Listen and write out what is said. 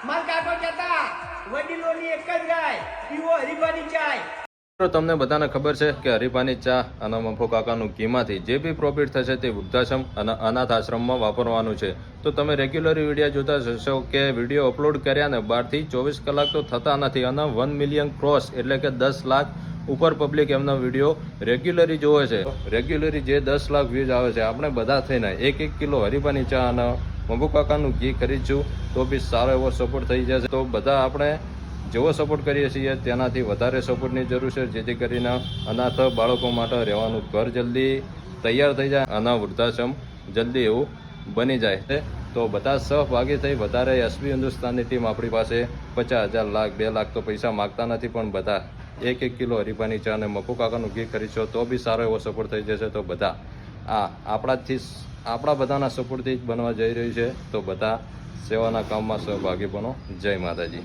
માર કાકો કહેતા વડીલોની એક જ ગાય પીવો હરીફાની ચાય. તમને બધાને ખબર છે કે હરીફાની ચા અને મફો કાકાનું ઘીમાંથી જે બી પ્રોફિટ થશે તે વૃદ્ધાશ્રમ અને અનાથ આશ્રમમાં વાપરવાનું છે. તો તમે રેગ્યુલર વિડીયો જોતા જશો કે વિડીયો અપલોડ કર્યા ને 12 થી 24 કલાક તો થતા નથી અને 1 મિલિયન ક્રોસ એટલે કે 10 લાખ ઉપર પબ્લિક એમનો વિડીયો રેગ્યુલરી જોવે છે. રેગ્યુલરી જે 10 લાખ વ્યૂઝ આવે છે, આપણે બધા થઈને 1-1 કિલો હરીફાની ચા અને મફો કાકાનું ઘી ખરીદશું તો બી સારો એવો સપોર્ટ થઈ જશે. તો બધા આપણે જેવો સપોર્ટ કરીએ છીએ તેનાથી વધારે સપોર્ટની જરૂર છે, જેથી કરીને અનાથ બાળકો માટે રહેવાનું ઘર જલ્દી તૈયાર થઈ જાય અને વૃદ્ધાશ્રમ જલ્દી એવું બની જાય. તો બધા સહભાગી થઈ વધારે એસબી હિન્દુસ્તાનની ટીમ આપણી પાસે 50,000 લાખ 2 લાખ તો પૈસા માગતા નથી, પણ બધા 1-1 કિલો હરીફાની ચા અને મફો કાકાનું ઘી ખરીદશો તો બી સારો એવો સપોર્ટ થઈ જશે. તો બધા આપણા બધાના સપોર્ટથી જ બનવા જઈ રહ્યું છે. તો બધા સેવાના કામમાં સહભાગી બનો. જય માતાજી.